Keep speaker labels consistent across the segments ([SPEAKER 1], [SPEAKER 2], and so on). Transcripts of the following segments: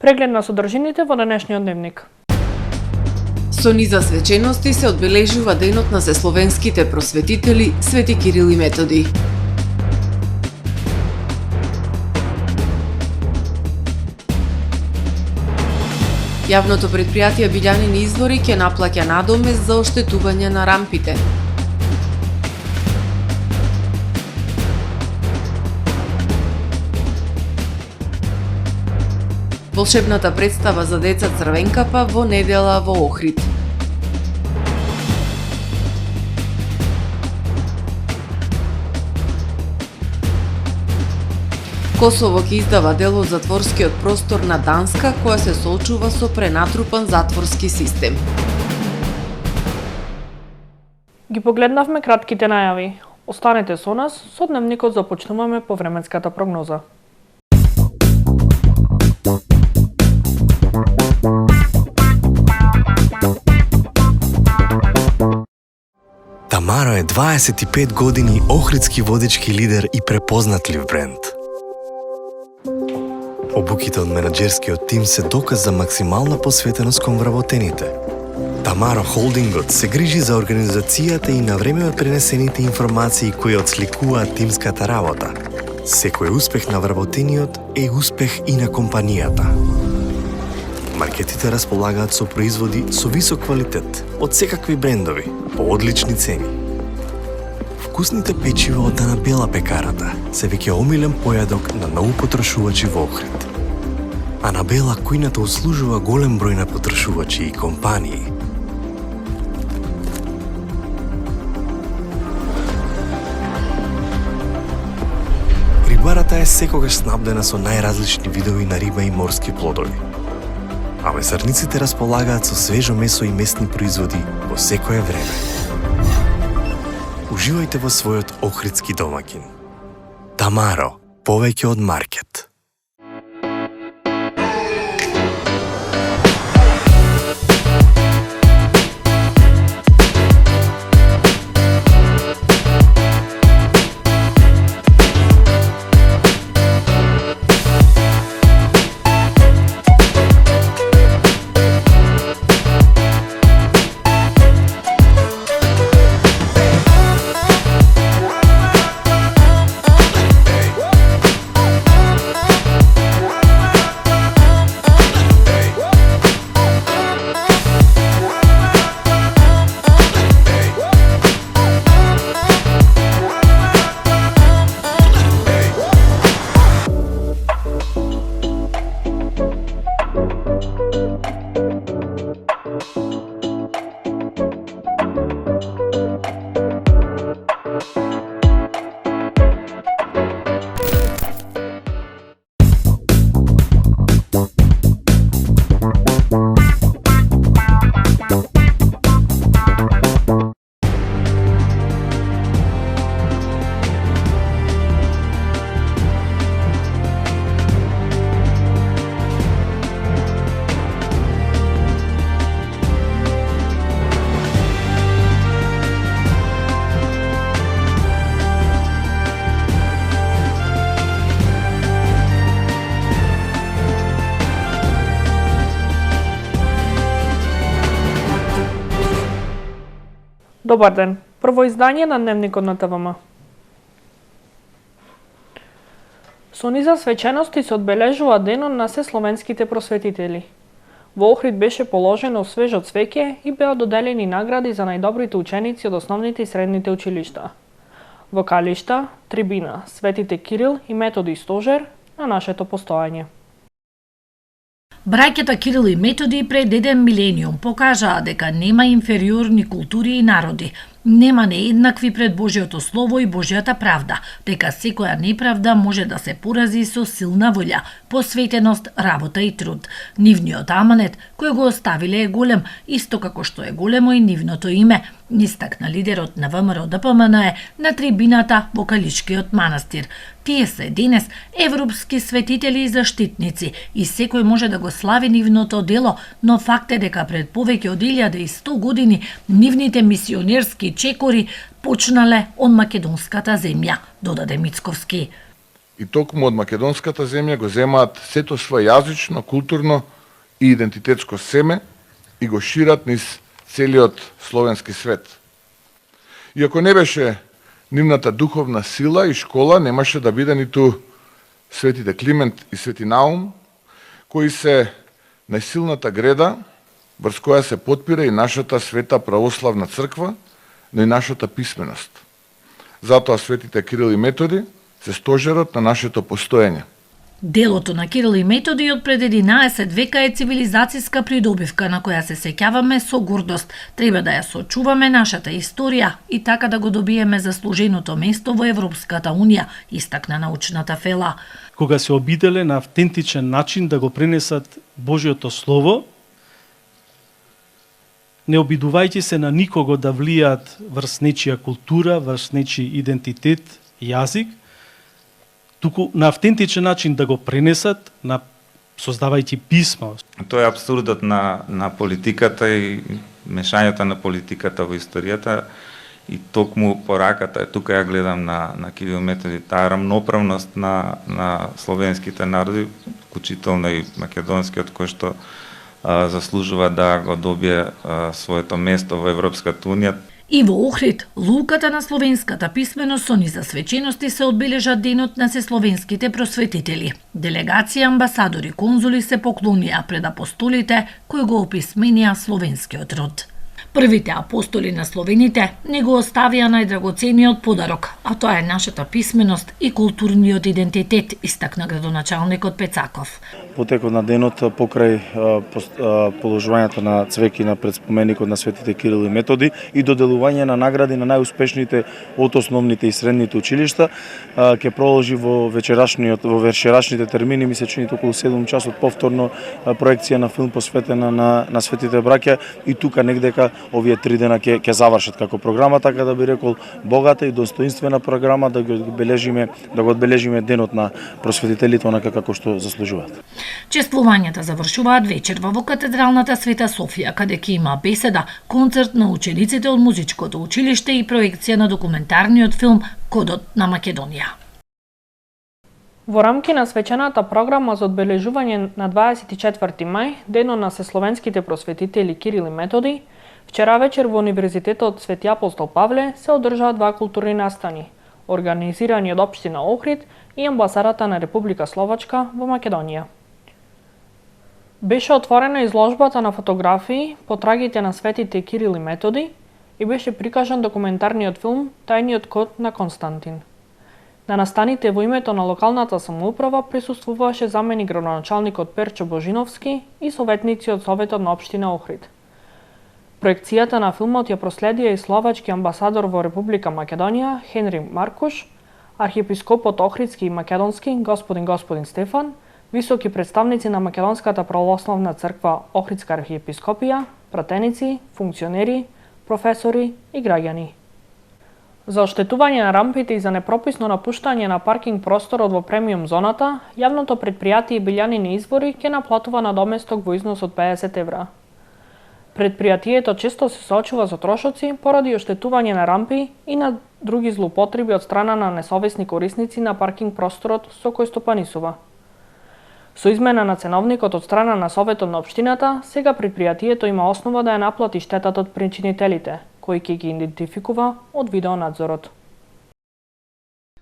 [SPEAKER 1] Преглед на содржините во денешниот дневник.
[SPEAKER 2] Со низа свечености се одбележува денот на сесловенските просветители Свети Кирил и Методи. Јавното предпријатие Билјанини извори ќе наплаќа надомест за оштетување на рампите. Волшебната представа за деца Црвенкапа во недела во Охрид. Косово ќе издава дел од затворскиот простор на Данска, која се соочува со пренатрупан затворски систем.
[SPEAKER 1] Ги погледнавме кратките најави. Останете со нас, со дневникот започнуваме по временската прогноза.
[SPEAKER 3] Тамаро е 25 години охридски водечки лидер и препознатлив бренд. Обуките од менаџерскиот тим се доказ за максимална посветеност кон вработените. Тамаро Холдингот се грижи за организацијата и на време од пренесените информации кои отсликуваат тимската работа. Секој успех на вработениот е успех и на компанијата. Маркетите располагаат со производи со висок квалитет од секакви брендови по одлични цени. Вкусните печива од Анабела пекарата се веќе омилен појадок на многу потрошувачи во Охрид. Анабела кујната услужува голем број на потрошувачи и компании. Рибарата е секогаш снабдена со најразлични видови на риба и морски плодови. А месарниците располагаат со свежо месо и месни производи во секое време. Уживајте во својот охридски домаќин. Тамаро, повеќе од маркет.
[SPEAKER 1] Добар ден. Прво издание на дневникот на ТВМ. Со низа свечености се одбележува денот на сесловенските просветители. Во Охрид беше положено свежо цвеќе и беа доделени награди за најдобрите ученици од основните и средните училишта. Во Калишта, трибина, Светите Кирил и Методи стожер на нашето постојање.
[SPEAKER 4] Браќата Кирил и Методи пред еден милениум покажаа дека нема инфериорни култури и народи, нема нееднакви пред Божјото Слово и Божјата правда, дека секоја неправда може да се порази со силна волја, посветеност, работа и труд. Нивниот аманет кој го оставиле е голем, исто како што е големо и нивното име, истакна лидерот на ВМРО ДПМН на трибината во Калишкиот манастир. Тие се денес европски светители и заштитници и секој може да го слави нивното дело, но факт е дека пред повеќе од 1100 години нивните мисионерски чекори почнале од македонската земја, додаде Мицковски.
[SPEAKER 5] и токму од македонската земја го земаат сето свое јазично, културно и идентитетско семе и го шират низ целиот словенски свет. И ако не беше нивната духовна сила и школа, немаше да биде ниту светите Климент и Свети Наум, кои се најсилната греда врз која се потпира и нашата света православна црква, но и нашата писменост. Затоа светите Кирил и Методи се стожерот на нашето постоење.
[SPEAKER 4] Делото на Кирил и Методи од пред 11 века е цивилизацијска придобивка на која се сеќаваме со гордост. Треба да ја сочуваме нашата историја и така да го добиеме заслуженото место во Европската Унија, истакна научната фела.
[SPEAKER 6] Кога се обиделе на автентичен начин да го пренесат Божјото Слово, не обидувајќи се на никого да влијат врз нечија култура, врз нечи идентитет, јазик, туку на автентичен начин да го пренесат, создавајќи писма.
[SPEAKER 7] Тоа е абсурдот на политиката и мешањето на политиката во историјата и токму пораката е, тука ја гледам на Кирил Методи, таа рамноправност на словенските народи, вклучително и македонскиот, кој што заслужува да го добие своето место во Европската Унија.
[SPEAKER 4] И во Охрид, луката на словенската писменост со низа свечености се одбележа денот на сесловенските просветители. Делегација, амбасадори, конзули се поклонија пред апостолите кои го описменија словенскиот род. Првите апостоли на словените не го оставија најдрагоцениот подарок, а тоа е нашата писменост и културниот идентитет, истакна градоначалникот Пецаков.
[SPEAKER 8] Потекот на денот покрај положувањето на цвеки на предспоменикот на светите Кирил и Методи и доделување на награди на најуспешните од основните и средните училишта ќе продолжи во вечерашните термини, ми се чини околу 7 часот повторно проекција на филм посветена на светите браќа и тука негдека овие 3 дена ќе завршат како програма, така да би рекол богата и достоинствена програма да го одбележиме денот на просветителите онака како што заслужуваат.
[SPEAKER 4] Чествувањата завршуваат вечерва во катедралната Света Софија, каде ќе има беседа, концерт на учениците од музичкото училиште и проекција на документарниот филм Кодот на Македонија.
[SPEAKER 1] Во рамки на свечената програма за одбележување на 24 мај, денот на сесловенските просветители Кирил и Методи, вчера вечер во Универзитетот Свети Апостол Павле се одржаа 2 културни настани, организирани од општина Охрид и амбасадата на Република Словачка во Македонија. Беше отворена изложбата на фотографии по трагите на светите Кирил и Методи и беше прикажан документарниот филм Тајниот код на Константин. На настаните во името на локалната самоуправа присуствуваше заменик градоначалникот Перчо Божиновски и советници од Советот на општина Охрид. Проекцијата на филмот ја проследија и словачки амбасадор во Република Македонија Хенри Маркуш, архиепископот Охридски и Македонски господин Стефан, високи представници на Македонската православна црква Охридска архиепископија, пратеници, функционери, професори и граѓани. За оштетување на рампите и за непрописно напуштање на паркинг просторот во премиум зоната, јавното предпријатие Билјанини извори ќе наплатува надоместок во износ од 50 евра. Предпријатието често се соочува со трошоци поради оштетување на рампи и на други злоупотреби од страна на несовесни корисници на паркинг просторот со кој стопанисува. Со измена на ценовникот од страна на Советот на општината, сега предпријатието има основа да ја наплати штетата од причинителите, кои ќе ги идентификува од видеонадзорот.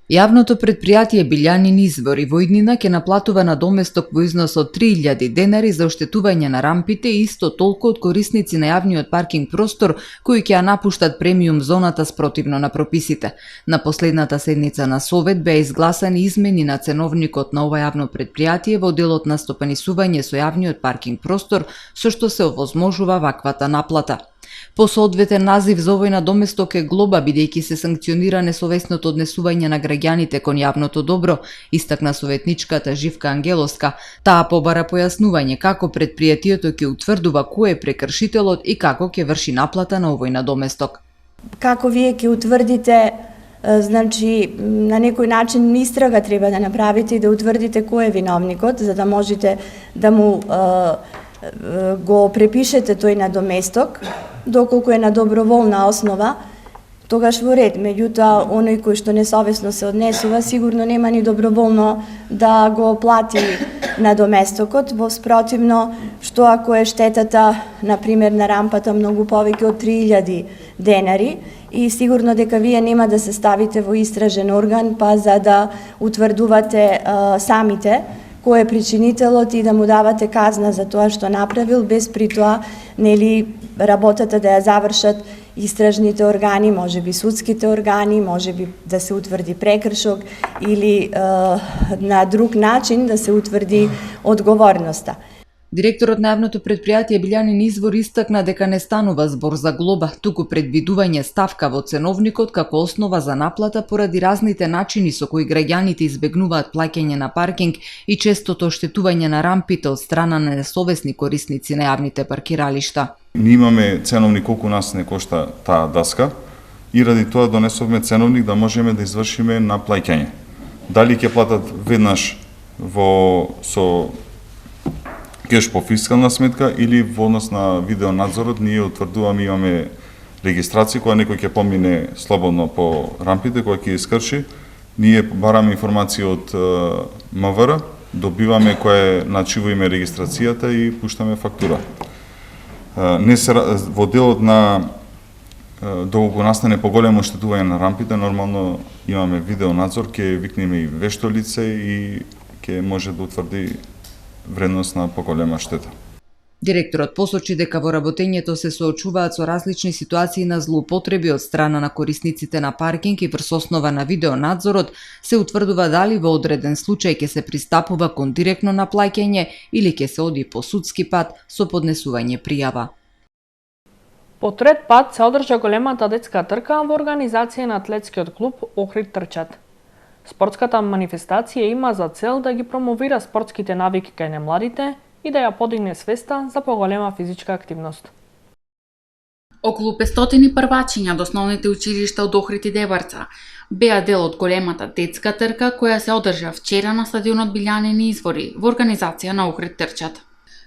[SPEAKER 2] Јавното предпријатие Билјанини извори во иднина ќе наплатува надоместок во износ од 3000 денари за оштетување на рампите и исто толку од корисници на јавниот паркинг простор кои ќе ја напуштат премиум зоната спротивно на прописите. На последната седница на Совет беа изгласани измени на ценовникот на ова јавно предпријатие во делот на стопанисување со јавниот паркинг простор, со што се овозможува ваквата наплата. По соодветен назив за овој надоместок е глоба, бидејќи се санкционира несовесното однесување на граѓаните кон јавното добро, истакна советничката Живка Ангеловска. Таа побара појаснување како предпријатието ќе утврдува кој е прекршителот и како ќе врши наплата на овој надоместок.
[SPEAKER 9] Како вие ќе утврдите, значи на некој начин истрага треба да направите и да утврдите кој е виновникот, за да можете да му го препишете тој надоместок, доколку е на доброволна основа, тогаш во ред. Меѓутоа, оној кој што несовесно се однесува, сигурно нема ни доброволно да го плати надоместокот, во спротивно, што ако е штетата, например, на рампата многу повеќе од 3000 денари, и сигурно дека вие нема да се ставите во истражен орган, па за да утврдувате самите кој е причинителот и да му давате казна за тоа што направил, без при тоа, нели, работата да ја завршат истражните органи, можеби судските органи, можеби да се утврди прекршок или на друг начин да се утврди одговорноста.
[SPEAKER 2] Директорот на јавното предпријатие Билјанин Извор истакна дека не станува збор за глоба, туку предвидување ставка во ценовникот како основа за наплата поради разните начини со кои граѓаните избегнуваат плаќање на паркинг и честото оштетување на рампите од страна на несовесни корисници на јавните паркиралишта.
[SPEAKER 10] Ние имаме ценовник колку нас не кошта таа даска и ради тоа донесовме ценовник да можеме да извршиме на плаќање. Дали ќе платат веднаш со кеш по фискална сметка или во однос на видеонадзорот, ние утврдуваме, имаме регистрација која некој ќе помине слободно по рампите, која ќе искрши. Ние бараме информација од МВР, добиваме кој е начиво име регистрацијата и пуштаме фактура. Во делот на доколку настане поголемо оштетување на рампите, нормално имаме видеонадзор, ќе викнеме и вешто лице и ќе може да утврди вредност на поголема штета.
[SPEAKER 2] Директорот посочи дека во работењето се соочуваат со различни ситуации на злоупотреби од страна на корисниците на паркинг и врз основа на видеонадзорот се утврдува дали во одреден случај ќе се пристапува кон директно наплаќање или ќе се оди по судски пат со поднесување пријава.
[SPEAKER 1] По трет пат се одржа големата детска трка во организација на атлетскиот клуб Охрид трчат. Спортската манифестација има за цел да ги промовира спортските навики кај немладите и да ја подигне свеста за поголема физичка активност.
[SPEAKER 11] Околу 500 првачиња од основните училишта од Охрид и Деварца беа дел од големата детска трка која се одржа вчера на стадионот Билјанин Извори во организација на Охрид трчат.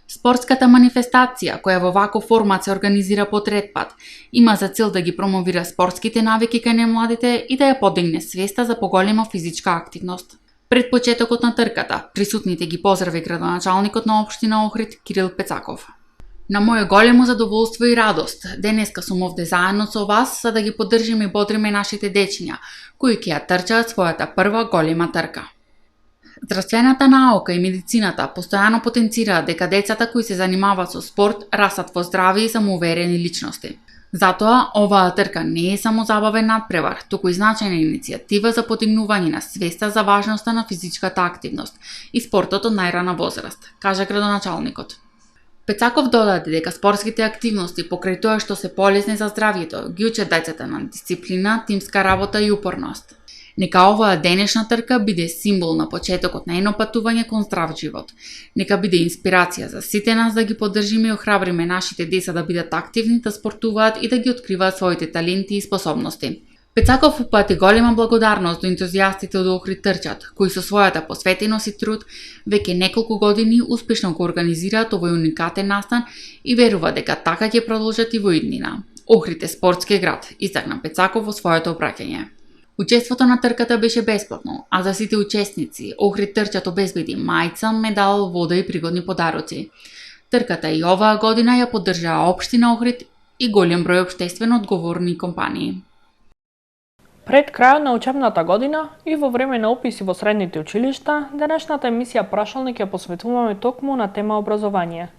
[SPEAKER 11] Спортската манифестација, која во ваков формат се организира по трет пат, има за цел да ги промовира спортските навики кај немладите и да ја подигне свеста за поголема физичка активност. Пред почетокот на трката, присутните ги поздрави градоначалникот на општина Охрид Кирил Пецаков. На моје големо задоволство и радост, денеска сум овде заедно со вас за да ги поддржиме и бодриме нашите дечиња, кои ќе ја трчаат својата прва голема трка. Здравствената наука и медицината постојано потенцираат дека децата кои се занимаваат со спорт растат во здрави и самоуверени личности. Затоа, оваа трка не е само забавен надпревар, туку и значајна иницијатива за подигнување на свеста за важноста на физичката активност и спортот од најрана возраст, кажа градоначалникот. Пецаков додаде дека спортските активности покрај тоа што се полезни за здравјето ги учат децата на дисциплина, тимска работа и упорност. Нека оваа денешна трка биде символ на почетокот на едно патување кон здрав живот. Нека биде инспирација за сите нас да ги поддржиме и охрабриме нашите деца да бидат активни, да спортуваат и да ги откриваат своите таленти и способности. Пецаков упати голема благодарност до ентузијастите од Охрид трчат, кои со својата посветеност и труд веќе неколку години успешно го организираат овој уникатен настан и верува дека така ќе продолжат и во иднина. Охрид е спортски град, истакна Пецаков во своето обраќање. Учеството на трката беше бесплатно, а за сите учесници Охрид трчат обезбеди мајца, медал, вода и пригодни подароци. Трката и оваа година ја поддржаа општина Охрид и голем број општествено одговорни компании.
[SPEAKER 1] Пред крајот на учебната година и во време на уписи во средните училишта, денешната емисија Прашалник ја посветуваме токму на тема образование.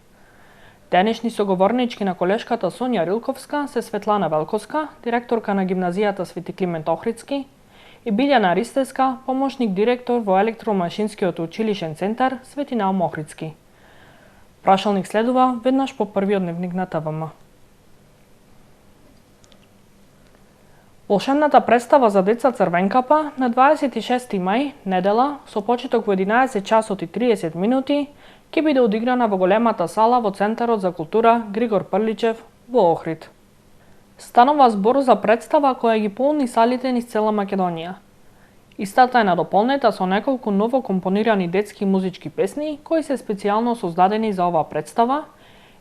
[SPEAKER 1] Денешни соговорнички на колешката Сонја Рилковска се Светлана Велковска, директорка на гимназијата Свети Климент Охридски, и Билјана Ристеска, помошник директор во електромашинскиот училишен центар Свети Наум Охридски. Прашалник следува веднаш по првиот дневник на ТВМ. Волшебната представа за деца Црвенкапа на 26 мај, недела, со почеток во 11 часот и 30 минути, ќе биде одиграна во големата сала во Центарот за култура Григор Прличев во Охрид. Станува збор за представа која ги полни салите низ цела Македонија. Истата е надополнета со неколку ново компонирани детски музички песни кои се специјално создадени за оваа представа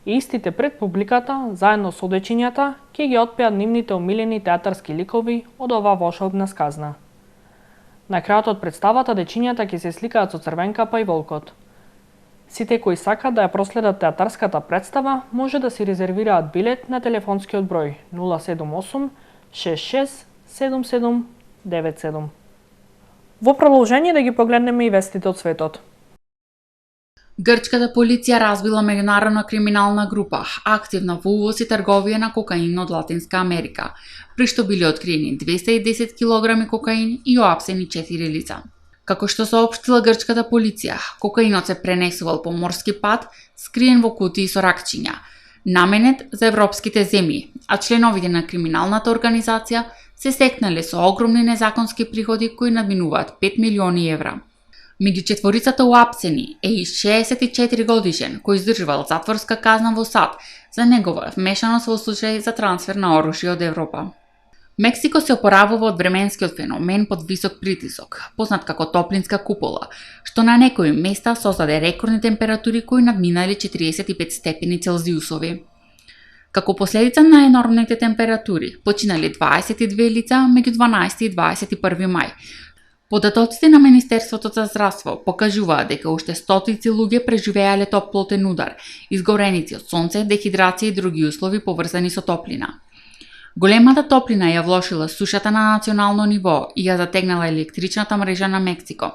[SPEAKER 1] и истите пред публиката, заедно со дечињата, ќе ги отпеат нивните омилени театарски ликови од оваа волшебна сказна. На крајот од представата дечињата ќе се сликаат со Црвенкапа и Волкот. Сите кои сакаат да ја проследат театарската представа, може да си резервираат билет на телефонскиот број 078 66 77 97. Во продолжение да ги погледнеме и вестите од светот.
[SPEAKER 11] Грчката полиција разбила меѓународна криминална група, активна во увоз и трговија на кокаин од Латинска Америка, при што били откриени 210 кг кокаин и оапсени 4 лица. Како што соопштила грчката полиција, кокаинот се пренесувал по морски пат, скриен во кутии со ракчиња, наменет за европските земји, а членовите на криминалната организација се стекнале со огромни незаконски приходи кои надминуваат 5 милиони евра. Меѓу четворицата уапсени е и 64 годишен кој издржувал затворска казна во САД за негова вмешаност во случај за трансфер на оружје од Европа. Мексико се опоравува од временскиот феномен под висок притисок, познат како топлинска купола, што на некои места создаде рекордни температури кои надминали 45 степени Целзиусови. Како последица на енормните температури, починали 22 лица меѓу 12 и 21 мај. Податоците на Министерството за здравство покажуваат дека уште стотици луѓе преживеале топлотен удар, изгореници од сонце, дехидрација и други услови поврзани со топлина. Големата топлина ја влошила сушата на национално ниво и ја затегнала електричната мрежа на Мексико,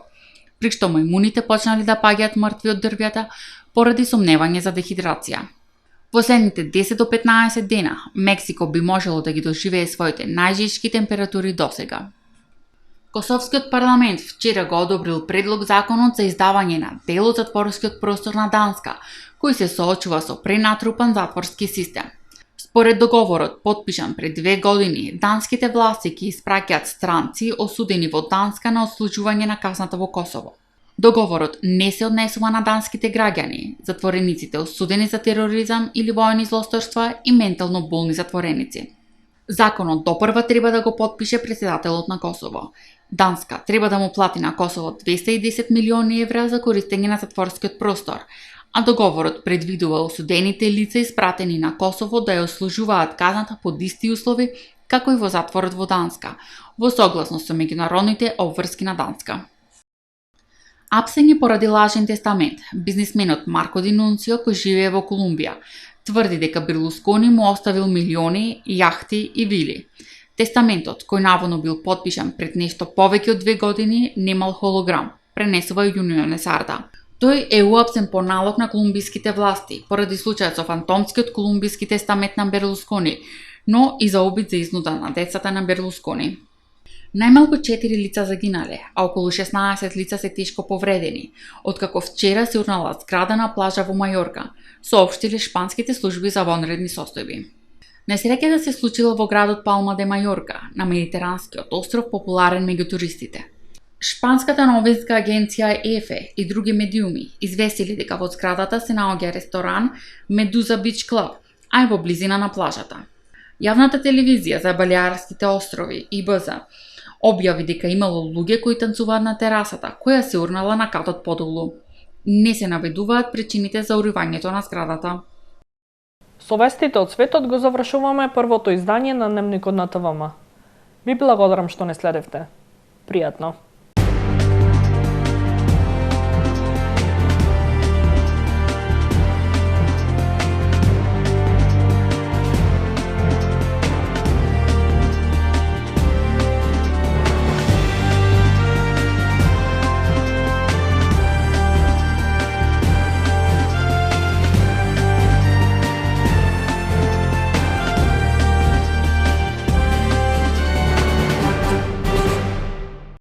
[SPEAKER 11] при што мајмуните почнали да паѓаат мртви од дрвјата поради сомневање за дехидрација. Во следните 10 до 15 дена, Мексико би можело да ги доживее своите најжешки температури досега. Косовскиот парламент вчера го одобрил предлог законот за издавање на дел од затворскиот простор на Данска, кој се соочува со пренатрупан затворски систем. Според договорот, потпишан пред 2 години, данските власти ќе испраќаат странци осудени во Данска на отслужување на казната во Косово. Договорот не се однесува на данските граѓани, затворениците осудени за тероризам или воени злосторства и ментално болни затвореници. Законот допрва треба да го потпише претседателот на Косово. Данска треба да му плати на Косово 210 милиони евра за користење на затворскиот простор, а договорот предвидува осудените лица испратени на Косово да ја ослужуваат казната под исти услови како и во затворот во Данска, во согласност со меѓународните обврски на Данска. Апсен е поради лажен тестамент. Бизнисменот Марко Ди Нунцио, кој живее во Колумбија, тврди дека Берлускони му оставил милиони, јахти и вили. Тестаментот, кој наводно бил потпишан пред нешто повеќе од 2 години, немал холограм, пренесува Јунио Несарда. Тој е уапсен по налог на колумбиските власти, поради случајот со фантомскиот колумбиски тестамент на Берлускони, но и за обид за изнуда на децата на Берлускони. Најмалку 4 лица загинале, а околу 16 лица се тешко повредени, откако вчера се урнала зграда на плажа во Мајорка, соопштиле шпанските служби за вонредни состојби. Несреќата се случила во градот Палма де Мајорка, на Медитеранскиот остров популарен меѓу туристите. Шпанската новинска агенција ЕФЕ и други медиуми известили дека во зградата се наоѓа ресторан Медуза Бич Клаб, а и во близина на плажата. Јавната телевизија за Балеарските острови ИБЗ објави дека имало луѓе кои танцуваат на терасата, која се урнала на катот подолу. Не се наведуваат причините за уривањето на зградата.
[SPEAKER 1] Со вестите од светот го завршуваме првото издание на Дневникот на ТВМ. Ви благодарам што не следевте. Пријатно.